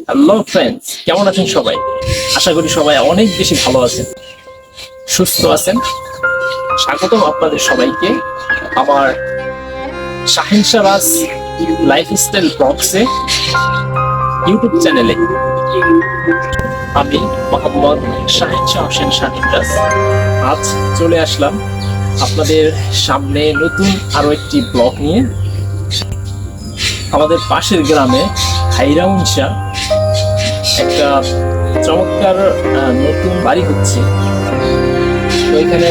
Hello friends, কেমন আছেন সবাই? আশা করি সবাই অনেক বেশি ভালো আছেন, সুস্থ আছেন। স্বাগতম আপনাদের সবাইকে আমার শাহিন শাহরাজ লাইফস্টাইল ব্লগসে ইউটিউব চ্যানেলে। আমি মোহাম্মদ শাহিন শাহ হোসেন শাহিনরাজ আজ চলে আসলাম আপনাদের সামনে নতুন আরো একটি ব্লগ নিয়ে। আমাদের পাশের গ্রামে হাইরাউনসা একটা চমৎকার নতুন বাড়ি হচ্ছে, তো এখানে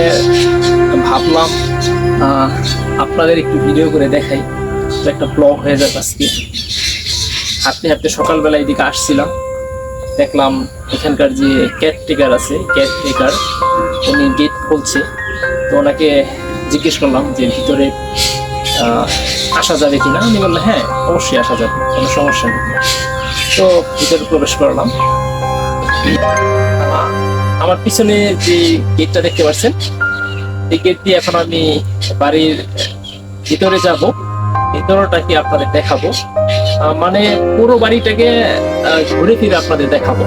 ভাবলাম আপনাদের একটু ভিডিও করে দেখাই, তো একটা ব্লগ হয়ে যাবে আজকে। হাঁটতে হাঁটতে সকালবেলা এদিকে আসছিলাম, দেখলাম এখানকার যে কেয়ারটেকার আছে, কেয়ারটেকার উনি গেট খুলছে, তো ওনাকে জিজ্ঞেস করলাম যে ভিতরে আসা যাবে কিনা। উনি বললেন হ্যাঁ অবশ্যই আসা যাবে, কোনো সমস্যা নেই। তো ভিতরে প্রবেশ করলাম। আমার পিছনে যে গেটটা দেখতে পাচ্ছেন, এই গেট দিয়ে এখন আমি বাড়ির ভিতরে যাব, ভিতরটাকে আপনাদের দেখাবো, মানে পুরো বাড়িটাকে ঘুরে ফিরে আপনাদের দেখাবো।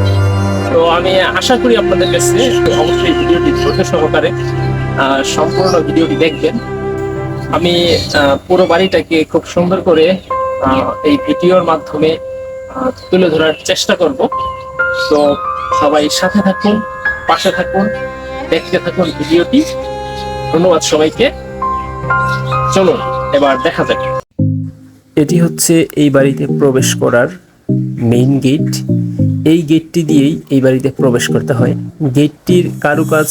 তো আমি আশা করি আপনাদের কাছে অবশ্যই ভিডিওটি ধৈর্য সহকারে সম্পূর্ণ ভিডিওটি দেখবেন। আমি পুরো বাড়িটাকে খুব সুন্দর করে এই ভিডিওর মাধ্যমে তুলে ধরার চেষ্টা করব। তো সবাই সাথে থাকুন, পাশে থাকুন, দেখতে থাকুন ভিডিওটি। ধন্যবাদ সবাইকে। চলুন এবার দেখা যাক। এটি হচ্ছে এই বাড়িতে প্রবেশ করার মেইন গেট। এই গেটটি দিয়েই এই বাড়িতে প্রবেশ করতে হয়। গেটটির কারুকাজ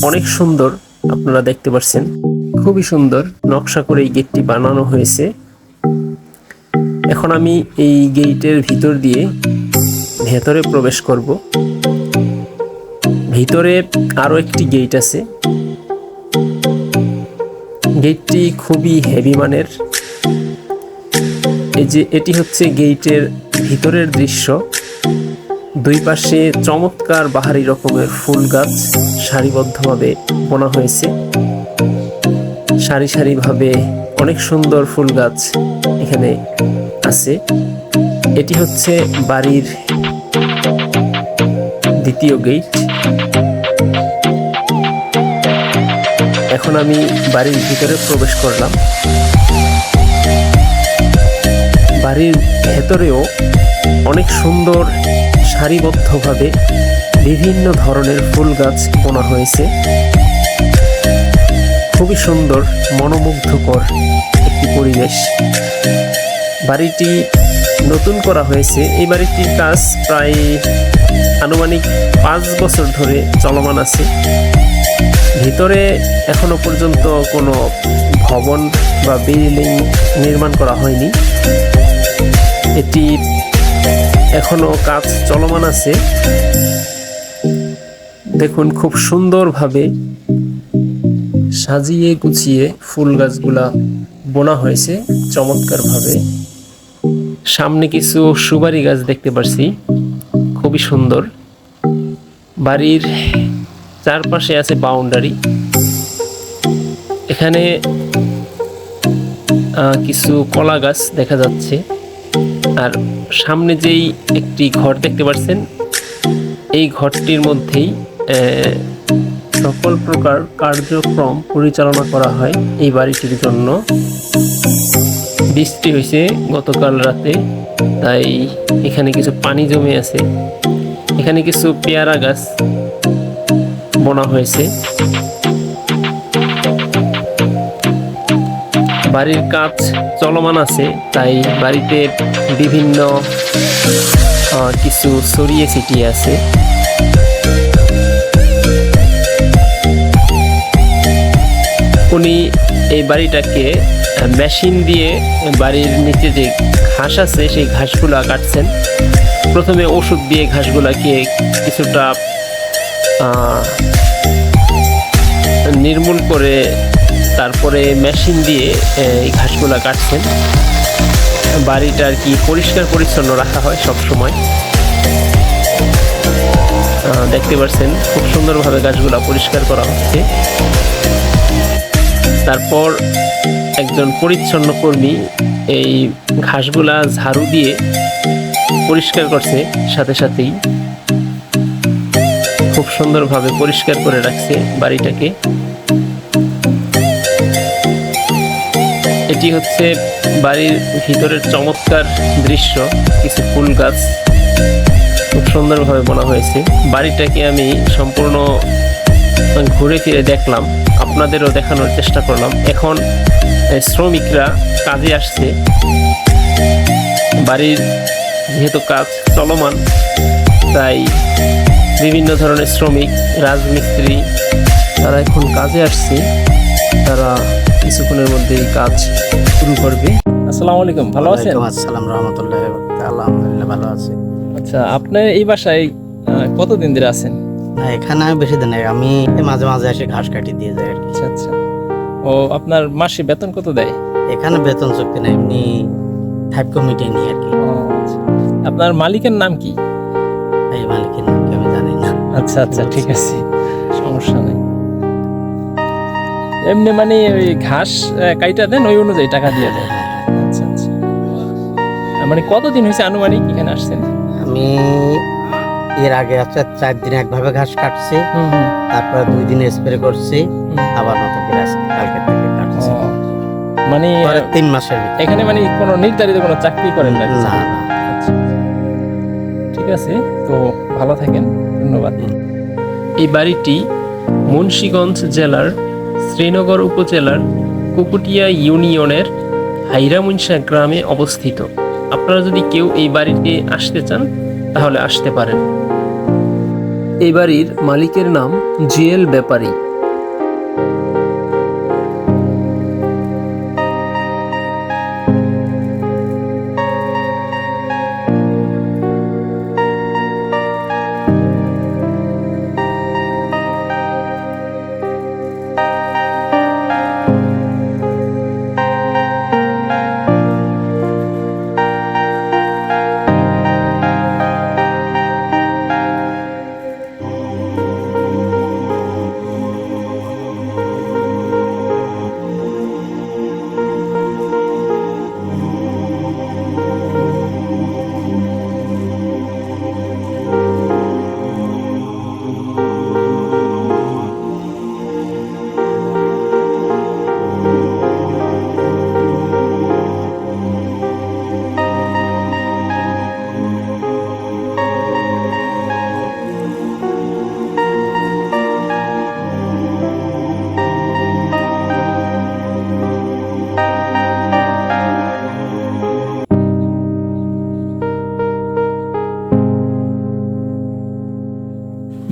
অনেক সুন্দর, আপনারা দেখতে পাচ্ছেন, খুবই সুন্দর নকশা করে এই গেটটি বানানো হয়েছে। এখন আমি এই গেটের ভিতর দিয়ে ভেতরে প্রবেশ করব। ভিতরে আরো একটি গেট আছে, গেটটি খুবই হেভি মানের। এই যে এটি হচ্ছে গেটের ভিতরের দৃশ্য। দুই পাশে চমৎকার বাহারি রকমের ফুল গাছ সারিবদ্ধভাবে বোনা হয়েছে, সারি সারি ভাবে অনেক সুন্দর ফুল গাছ এখানে আছে। এটি হচ্ছে বাড়ির দ্বিতীয় গেট। এখন আমি বাড়ির ভিতরে প্রবেশ করলাম। বাড়ির ভেতরেও অনেক সুন্দর সারিবদ্ধভাবে বিভিন্ন ধরনের ফুল গাছ বোনা হয়েছে। খুবই সুন্দর মনোমুগ্ধকর একটি পরিবেশ। বাড়িটি নতুন করা হয়েছে। এই বাড়িটির কাজ প্রায় আনুমানিক 5 বছর ধরে চলমান আছে। ভিতরে এখনো পর্যন্ত কোনো ভবন বা বিল্ডিং নির্মাণ করা হয়নি। এটি এখনো কাজ চলমান আছে। দেখুন খুব সুন্দরভাবে সাজিয়ে গুছিয়ে ফুল গাছগুলা বোনা হয়েছে চমৎকারভাবে। সামনে কিছু সুপারি গাছ দেখতে পাচ্ছি, খুবই সুন্দর। বাড়ির চারপাশে আছে বাউন্ডারি। এখানে কিছু কলা গাছ দেখা যাচ্ছে। আর সামনে যেই একটি ঘর দেখতে পাচ্ছেন, এই ঘরটির মধ্যেই সকল প্রকার কার্যক্রম পরিচালনা করা হয় এই বাড়িটির জন্য। বৃষ্টি হয়েছে গতকাল রাতে, তাই এখানে কিছু পানি জমে আছে। এখানে কিছু পেয়ারা গাছ বোনা হয়েছে। বাড়ির কাজ চলমান আছে, তাই বাড়িতে বিভিন্ন কিছু ছড়িয়ে ছিটিয়ে আছে। উনি এই বাড়িটাকে মেশিন দিয়ে বাড়ির নিচে যে ঘাস আছে সেই ঘাসগুলা কাটছেন। প্রথমে ওষুধ দিয়ে ঘাসগুলাকে কিছুটা নির্মূল করে তারপরে মেশিন দিয়ে এই ঘাসগুলা কাটছেন। বাড়িটা আর কি পরিষ্কার পরিচ্ছন্ন রাখা হয় সব সময়। দেখতে পাচ্ছেন খুব সুন্দরভাবে গাছগুলা পরিষ্কার করা হচ্ছে। তারপর একজন পরিচ্ছন্ন কর্মী এই ঘাসগুলা ঝাড়ু দিয়ে পরিষ্কার করছে সাথে সাথেই, খুব সুন্দরভাবে পরিষ্কার করে রাখছে বাড়িটাকে। এটি হচ্ছে বাড়ির ভিতরের চমৎকার দৃশ্য, কিছু ফুল গাছ খুব সুন্দরভাবে বনা হয়েছে। বাড়িটাকে আমি সম্পূর্ণ ঘুরে ফিরে দেখলাম, আপনাদেরও দেখানোর চেষ্টা করলাম। এখন শ্রমিকরা কাজে আসছে, বাড়ির যেহেতু কাজ চলমান তাই বিভিন্ন ধরনের শ্রমিক, রাজমিস্ত্রি তারা এখন কাজে আসছে। তারা কিছুক্ষণের মধ্যেই কাজ শুরু করবে। আসসালামু আলাইকুম, ভালো আছেন? আসসালাম রাহমাতুল্লাহি ওয়া বারাকাতুহু। আলহামদুলিল্লাহ ভালো আছি। আচ্ছা, আপনি এই বাসায় কতদিন ধরে আছেন? না, এখানে আমি বেশি দিন নাই, আমি মাঝে মাঝে এসে ঘাস কাটি দিয়ে যাই আর কি। আচ্ছা আচ্ছা। ও, আপনার মাসে বেতন কত দেয়? এখানে বেতন চুক্তি না, এমনি টাইপ কমিটি নিয়ে আর কি। ও, আচ্ছা। আপনার মালিকের নাম কি? এই মালিকের নাম কি আমি জানি না। আচ্ছা আচ্ছা, ঠিক আছে, সমস্যা নেই। এমনি মানে ওই ঘাস কাইটা দেন, ওই অনুযায়ী টাকা দিয়ে দেন। আচ্ছা আচ্ছা। মানে কতদিন হয়েছে আনুমানিক এখানে আসছেন? আমি এর আগে 4 দিন একভাবে ঘাস কাটছি, হুম হুম তারপরে 2 দিন স্প্রে করছি, হুম। আবার নতুন করে কালকে থেকে কাটছি। ও, মানে পরে 3 মাসের ভিতরে। এখানে মানে কোনো নির্ধারিত কোনো চাকরি করেন না? না না। আচ্ছা, ঠিক আছে, তো ভালো থাকেন, ধন্যবাদ। এই বাড়িটি মুন্সিগঞ্জ জেলার শ্রীনগর উপজেলার কুকুটিয়া ইউনিয়নের হাইরামুনসা গ্রামে অবস্থিত। আপনারা যদি কেউ এই বাড়িতে আসতে চান তাহলে আসতে পারেন। এই বাড়ির মালিকের নাম জিএল ব্যাপারী।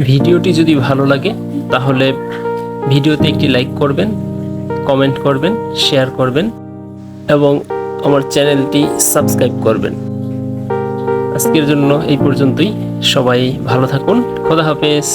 ভিডিওটি যদি ভালো লাগে তাহলে ভিডিওতে একটি লাইক করবেন, কমেন্ট করবেন, শেয়ার করবেন এবং আমার চ্যানেলটি সাবস্ক্রাইব করবেন। আজকের জন্য এই পর্যন্তই। সবাই ভালো থাকুন। খোদা হাফেজ।